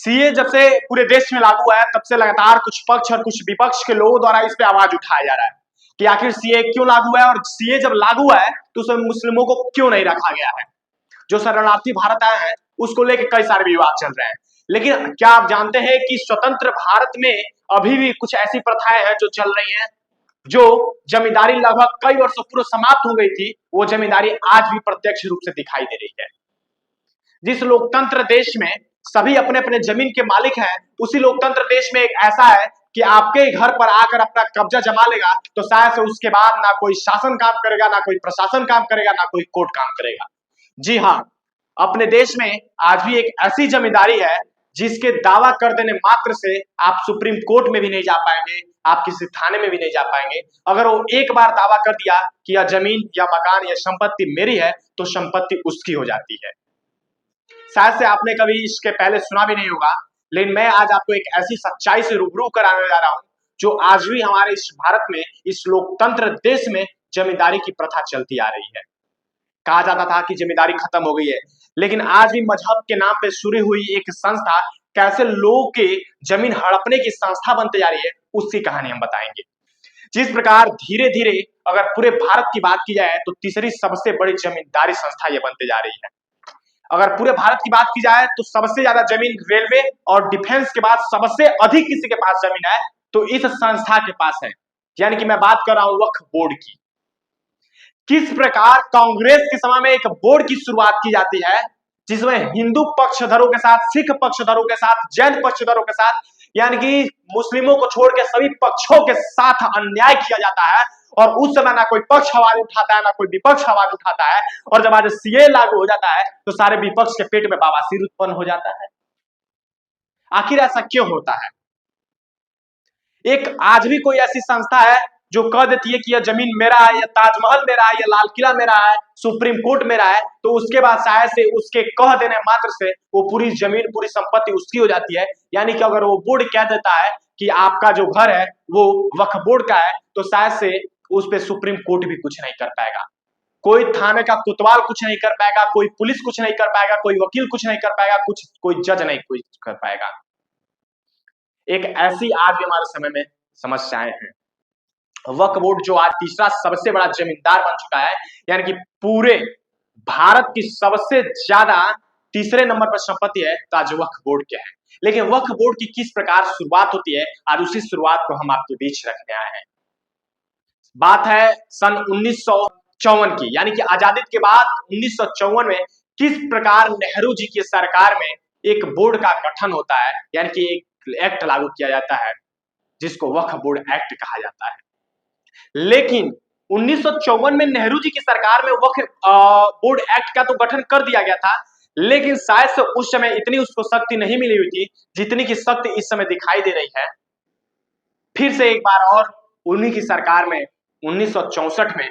CA जब से पूरे देश में लागू हुआ है तब से लगातार कुछ पक्ष और कुछ विपक्ष के लोगों द्वारा इस पे आवाज उठाया जा रहा है कि आखिर सीए क्यों लागू है, और सीए जब लागू हुआ है तो उसमें मुस्लिमों को क्यों नहीं रखा गया है। जो शरणार्थी भारत आए हैं उसको लेकर कई सारे विवाद चल रहे हैं। लेकिन क्या आप जानते हैं कि स्वतंत्र भारत में अभी भी कुछ ऐसी प्रथाएं हैं जो चल रही हैं। जो जमींदारी लगभग कई वर्षों पूर्व समाप्त हो गई थी, वो जमींदारी आज भी प्रत्यक्ष रूप से दिखाई दे रही है। जिस लोकतंत्र देश में सभी अपने अपने जमीन के मालिक हैं, उसी लोकतंत्र देश में एक ऐसा है कि आपके घर पर आकर अपना कब्जा जमा लेगा तो शायद से उसके बाद ना कोई शासन काम करेगा, ना कोई प्रशासन काम करेगा, ना कोई कोर्ट काम करेगा। जी हाँ, अपने देश में आज भी एक ऐसी जमींदारी है जिसके दावा कर देने मात्र से आप सुप्रीम कोर्ट में भी नहीं जा पाएंगे, आप किसी थाने में भी नहीं जा पाएंगे। अगर वो एक बार दावा कर दिया कि यह जमीन या मकान या संपत्ति मेरी है तो संपत्ति उसकी हो जाती है। शायद से आपने कभी इसके पहले सुना भी नहीं होगा, लेकिन मैं आज आपको एक ऐसी सच्चाई से रूबरू कराने जा रहा हूं जो आज भी हमारे इस भारत में, इस लोकतंत्र देश में जमींदारी की प्रथा चलती आ रही है। कहा जाता था कि जमींदारी खत्म हो गई है, लेकिन आज भी मजहब के नाम पे शुरू हुई एक संस्था कैसे लोगों के जमीन हड़पने की संस्था बनते जा रही है, उसकी कहानी हम बताएंगे। जिस प्रकार धीरे धीरे अगर पूरे भारत की बात की जाए तो तीसरी सबसे बड़ी जमींदारी संस्था ये बनते जा रही है। अगर पूरे भारत की बात की जाए तो सबसे ज्यादा जमीन रेलवे और डिफेंस के बाद सबसे अधिक किसी के पास जमीन है तो इस संस्था के पास है, यानी कि मैं बात कर रहा हूं वक्फ बोर्ड की। किस प्रकार कांग्रेस के समय में एक बोर्ड की शुरुआत की जाती है जिसमें हिंदू पक्षधरों के साथ, सिख पक्षधरों के साथ, जैन पक्षधरों के साथ, यानी कि मुस्लिमों को छोड़ के सभी पक्षों के साथ अन्याय किया जाता है। और उस समय ना कोई पक्ष आवाज उठाता है, ना कोई विपक्ष आवाज उठाता है। और जब आज सीए लागू हो जाता है तो सारे विपक्ष के पेट में बवासीर उत्पन्न हो जाता है। आखिर ऐसा क्यों होता है? एक आज भी कोई ऐसी संस्था है जो कह देती है कि यह जमीन मेरा है, या ताजमहल मेरा है, या लाल किला मेरा है, सुप्रीम कोर्ट मेरा है, तो उसके बाद शायद से उसके कह देने मात्र से वो पूरी जमीन, पूरी संपत्ति उसकी हो जाती है। यानी कि अगर वो बोर्ड कह देता है कि आपका जो घर है वो वक्फ बोर्ड का है तो शायद से उस पर सुप्रीम कोर्ट भी कुछ नहीं कर पाएगा, कोई थाने का कोतवाल कुछ नहीं कर पाएगा, कोई पुलिस कुछ नहीं कर पाएगा, कोई वकील कुछ नहीं कर पाएगा, कोई जज नहीं कुछ कर पाएगा। एक ऐसी आज भी हमारे समय में समस्याएं हैं। वक्फ बोर्ड जो आज तीसरा सबसे बड़ा जमींदार बन चुका है, यानी कि पूरे भारत की सबसे ज्यादा तीसरे नंबर पर संपत्ति है, तो आज वक्फ बोर्ड क्या है। लेकिन वक्फ बोर्ड की किस प्रकार शुरुआत होती है, आज उसी शुरुआत को हम आपके बीच रखने आए हैं। बात है सन 1954 की, यानी कि आजादी के बाद 1954 में किस प्रकार नेहरू जी की सरकार में एक बोर्ड का गठन होता है, यानी कि एक एक्ट लागू किया जाता है जिसको वक्फ बोर्ड एक्ट कहा जाता है। लेकिन 1954 में नेहरू जी की सरकार में वक्फ बोर्ड एक्ट का तो गठन कर दिया गया था, लेकिन शायद से उस समय इतनी उसको शक्ति नहीं मिली हुई थी जितनी की शक्ति इस समय दिखाई दे रही है। फिर से एक बार और उन्हीं की सरकार में 1964 में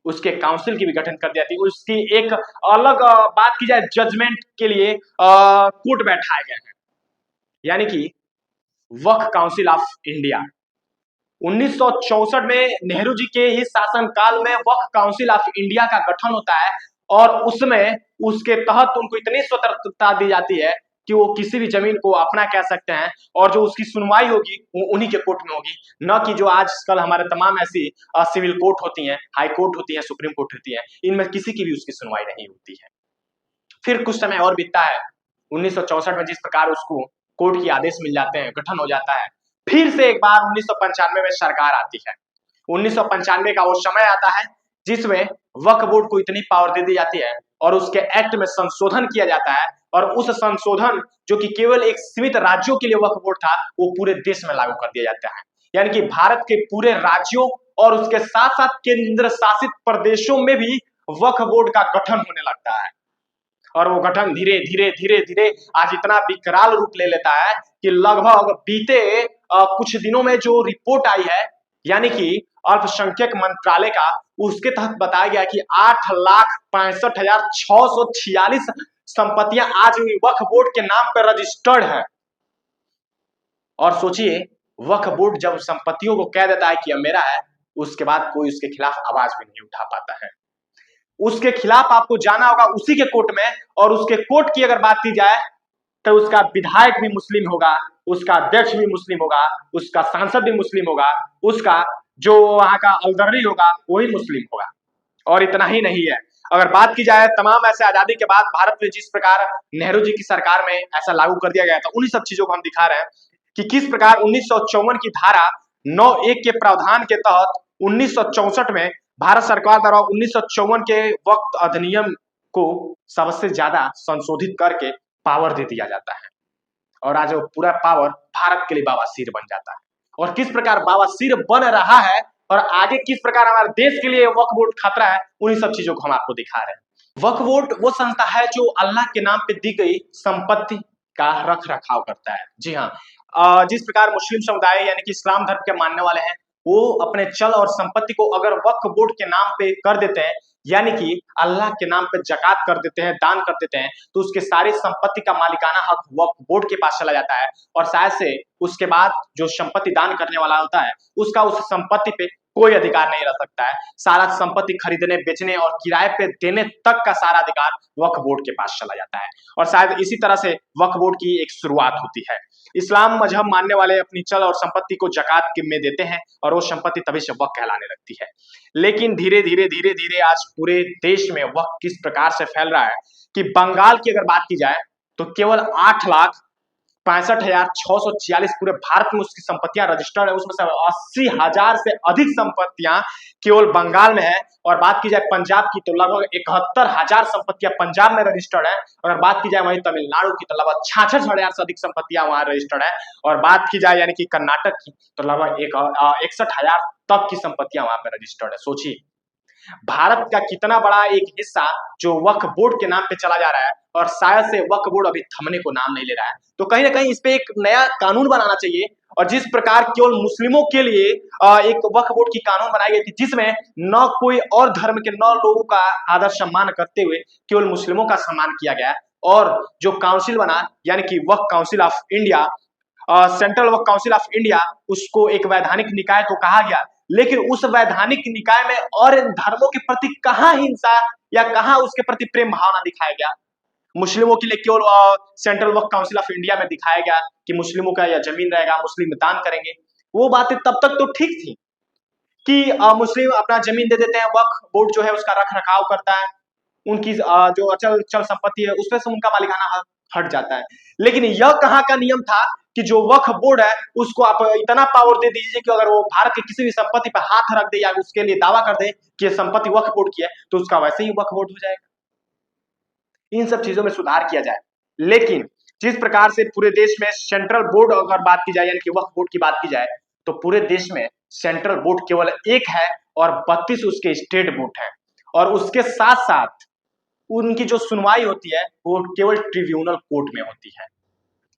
उसके काउंसिल की भी गठन कर दिया थी। उसकी एक अलग बात की जाए, जजमेंट के लिए कोर्ट बैठाए गए हैं, यानी कि वक्फ काउंसिल ऑफ इंडिया। 1964 में नेहरू जी के ही शासनकाल में वक्फ काउंसिल ऑफ इंडिया का गठन होता है और उसमें उसके तहत उनको इतनी स्वतंत्रता दी जाती है कि वो किसी भी जमीन को अपना कह सकते हैं, और जो उसकी सुनवाई होगी वो उन्हीं के कोर्ट में होगी, न कि जो आजकल हमारे तमाम ऐसी सिविल कोर्ट होती हैं, हाई कोर्ट होती हैं, सुप्रीम कोर्ट होती हैं, इनमें किसी की भी उसकी सुनवाई नहीं होती है। फिर कुछ समय और बीतता है। 1964 में जिस प्रकार उसको कोर्ट के आदेश मिल जाते हैं, गठन हो जाता है। फिर से एक बार 1995 में सरकार आती है। 1995 का वो समय आता है जिसमें वक्फ बोर्ड को इतनी पावर दे दी जाती है और उसके एक्ट में संशोधन किया जाता है, और उस संशोधन जो कि केवल एक सीमित राज्यों के लिए वक्फ बोर्ड था, वो पूरे देश में लागू कर दिया जाता है। यानी कि भारत के पूरे राज्यों और उसके साथ साथ केंद्र शासित प्रदेशों में भी वक्फ बोर्ड का गठन होने लगता है। और वो गठन धीरे धीरे धीरे धीरे आज इतना विकराल रूप ले लेता है कि लगभग बीते कुछ दिनों में जो रिपोर्ट आई है, यानी कि अल्पसंख्यक मंत्रालय का, उसके तहत बताया गया कि 8,65,646 संपत्तियां आज भी वक्फ बोर्ड के नाम पर रजिस्टर्ड है। और सोचिए, वक्फ बोर्ड जब संपत्तियों को कह देता है कि यह मेरा है, उसके बाद कोई उसके खिलाफ आवाज भी नहीं उठा पाता है। उसके खिलाफ आपको जाना होगा उसी के कोर्ट में, और उसके कोर्ट की अगर बात की जाए तो उसका विधायक भी मुस्लिम होगा, उसका अध्यक्ष भी मुस्लिम होगा, उसका सांसद भी मुस्लिम होगा, उसका जो वहां का अलदर्री होगा वही मुस्लिम होगा। और इतना ही नहीं है, अगर बात की जाए तमाम ऐसे आजादी के बाद भारत में जिस प्रकार नेहरू जी की सरकार में ऐसा लागू कर दिया गया था, उन्हीं सब चीजों को हम दिखा रहे हैं कि किस प्रकार 1954 की धारा 9(1) के प्रावधान के तहत 1964 में भारत सरकार द्वारा 1954 के वक्त अधिनियम को सबसे ज्यादा संशोधित करके पावर दे दिया जाता है और आज वो पूरा पावर भारत के लिए बाबासीर बन जाता है। और किस प्रकार बाबासीर बन रहा है और आगे किस प्रकार हमारे देश के लिए वक्फ बोर्ड खतरा है, उन्हीं सब चीजों को हम आपको दिखा रहे हैं। वक्फ बोर्ड वो संस्था है जो अल्लाह के नाम पे दी गई संपत्ति का रख रखाव करता है। जी हाँ, जिस प्रकार मुस्लिम समुदाय यानी कि इस्लाम धर्म के मानने वाले हैं, वो अपने चल और संपत्ति को अगर वक्फ बोर्ड के नाम पे कर देते हैं, यानी कि अल्लाह के नाम पे जकात कर देते हैं, दान कर देते हैं, तो उसके सारी संपत्ति का मालिकाना हक वक्फ बोर्ड के पास चला जाता है और शायद से उसके बाद जो संपत्ति दान करने वाला होता है उसका उस संपत्ति पे कोई अधिकार नहीं रह सकता है। सारा संपत्ति खरीदने, बेचने और किराए पे देने तक का सारा अधिकार वक्फ बोर्ड के पास चला जाता है और शायद इसी तरह से वक्फ बोर्ड की एक शुरुआत होती है। इस्लाम मजहब मानने वाले अपनी चल और संपत्ति को जकात में देते हैं और वो संपत्ति तभी से वक्फ कहलाने लगती है। लेकिन धीरे धीरे आज पूरे देश में वक्फ किस प्रकार से फैल रहा है कि बंगाल की अगर बात की जाए तो केवल 8,65,646 पूरे भारत में उसकी संपत्तियां रजिस्टर्ड है, उसमें से 80,000 से अधिक संपत्तियां केवल बंगाल में है। और बात की जाए पंजाब की तो लगभग 71,000 संपत्तियां पंजाब में रजिस्टर्ड है। और बात की जाए वहीं तमिलनाडु की तो लगभग 66,000 से अधिक संपत्तियां वहां रजिस्टर्ड है। और बात की जाए यानी कि कर्नाटक की तो लगभग 61,000 तक की संपत्तियां वहां पर रजिस्टर्ड है। सोचिए भारत का कितना बड़ा एक हिस्सा जो वक्फ बोर्ड के नाम पे चला जा रहा है और शायद से वक्फ बोर्ड अभी थमने को नाम नहीं ले रहा है। तो कहीं ना कहीं इस पे एक नया कानून बनाना चाहिए और जिस प्रकार केवल मुस्लिमों के लिए एक वक्फ बोर्ड की कानून बनाई गई थी जिसमें न कोई और धर्म के न लोगों का आदर सम्मान करते हुए केवल मुस्लिमों का सम्मान किया गया और जो काउंसिल बना यानी कि Waqf council of India, central Waqf council of India, उसको एक वैधानिक निकाय तो कहा गया, लेकिन उस वैधानिक निकाय में और धर्मों के प्रति कहां हिंसा या कहां उसके प्रति प्रेम भावना दिखाया गया। मुस्लिमों के लिए केवल central Waqf council of India में दिखाया गया कि मुस्लिमों का यह जमीन रहेगा, मुस्लिम दान करेंगे। वो बातें तब तक तो ठीक थी कि मुस्लिम अपना जमीन दे देते हैं, वक्फ बोर्ड जो है उसका रख रखाव करता है, उनकी जो अचल चल संपत्ति है उसमें से उनका मालिकाना हक हट जाता है। लेकिन यह कहां का नियम था कि जो वक्फ बोर्ड है उसको आप इतना पावर दे दीजिए कि अगर वो भारत की किसी भी संपत्ति पर हाथ रख दे या उसके लिए दावा कर दे कि यह संपत्ति वक्फ बोर्ड की है तो उसका वैसे ही वक्फ बोर्ड हो जाएगा। इन सब चीजों में सुधार किया जाए। लेकिन जिस प्रकार से पूरे देश में सेंट्रल बोर्ड अगर बात की जाए यानी कि वक्फ बोर्ड की बात की जाए तो पूरे देश में सेंट्रल बोर्ड केवल एक है और 32 उसके स्टेट बोर्ड है और उसके साथ साथ उनकी जो सुनवाई होती है वो केवल ट्रिब्यूनल कोर्ट में होती है।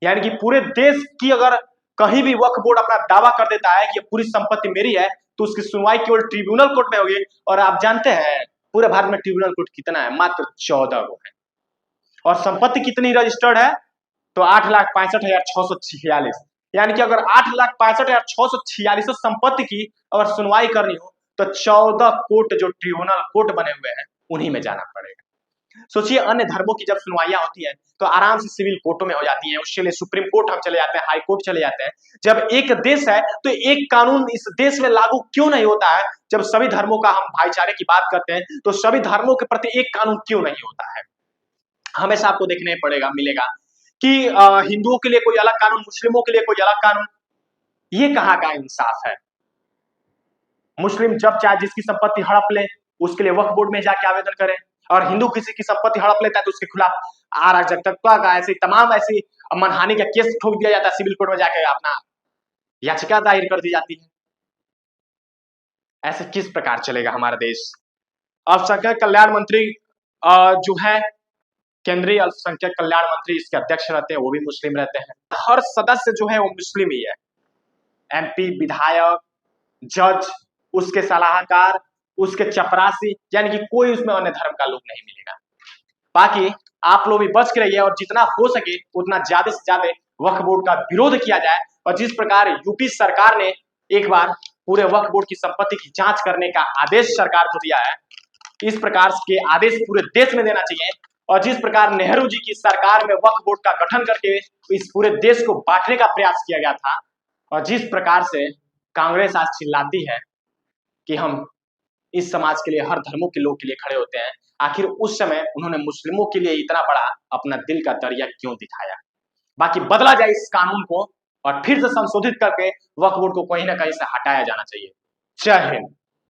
यानी कि पूरे देश की अगर कहीं भी वक्फ बोर्ड अपना दावा कर देता है कि पूरी संपत्ति मेरी है तो उसकी सुनवाई केवल ट्रिब्यूनल कोर्ट में होगी। और आप जानते हैं पूरे भारत में ट्रिब्यूनल कोर्ट कितना है? मात्र 14 गो है। और संपत्ति कितनी रजिस्टर्ड है? तो 8,65,646। यानी कि अगर 8,65,646 संपत्ति की अगर सुनवाई करनी हो तो 14 कोर्ट जो ट्रिब्यूनल कोर्ट बने हुए हैं उन्हीं में जाना पड़ेगा। सोचिए अन्य धर्मों की जब सुनवाइयां होती हैं तो आराम से सिविल कोर्टों में हो जाती हैं, उसके लिए सुप्रीम कोर्ट हम चले जाते हैं, हाई कोर्ट चले जाते हैं। जब एक देश है तो एक कानून इस देश में लागू क्यों नहीं होता है? जब सभी धर्मों का हम भाईचारे की बात करते हैं तो सभी धर्मों के प्रति एक कानून क्यों नहीं होता है? हमेशा आपको देखने पड़ेगा मिलेगा कि हिंदुओं के लिए कोई अलग कानून, मुस्लिमों के लिए कोई अलग कानून। ये कहाँ का इंसाफ है? मुस्लिम जब चाहे जिसकी संपत्ति हड़प ले उसके लिए वक्फ बोर्ड में जाके आवेदन करें और हिंदू किसी की संपत्ति हड़प लेता है तो उसके खिलाफ अराजकता का ऐसी तमाम ऐसी मनहानि का केस ठोक दिया जाता है, सिविल कोर्ट में जाके अपना याचिका दायर कर दी जाती है। ऐसे किस प्रकार चलेगा हमारा देश? अल्पसंख्यक कल्याण मंत्री जो है केंद्रीय अल्पसंख्यक कल्याण मंत्री, इसके अध्यक्ष रहते हैं वो भी मुस्लिम रहते हैं। हर सदस्य जो है वो मुस्लिम ही है, एमपी, विधायक, जज, उसके सलाहकार, उसके चपरासी, यानी कि कोई उसमें अन्य धर्म का लोग नहीं मिलेगा। बाकी आप लोग भी बच के रहिए और जितना हो सके उतना ज्यादा से ज्यादा वक्फ बोर्ड का विरोध किया जाए। और जिस प्रकार यूपी सरकार ने एक बार पूरे वक्फ बोर्ड की संपत्ति की जांच करने का आदेश सरकार को दिया है, इस प्रकार के आदेश पूरे देश में देना चाहिए और जिस प्रकार नेहरू जी की सरकार में वक्फ बोर्ड का गठन करके इस पूरे देश को बांटने का प्रयास किया गया था, और जिस प्रकार से कांग्रेस आज चिल्लाती है कि हम इस समाज के लिए, हर धर्मों के लोग के लिए खड़े होते हैं, आखिर उस समय उन्होंने मुस्लिमों के लिए इतना बड़ा अपना दिल का दरिया क्यों दिखाया? बाकी बदला जाए इस कानून को और फिर से संशोधित करके वक्फ बोर्ड को कहीं ना कहीं से हटाया जाना चाहिए। जय हिंद।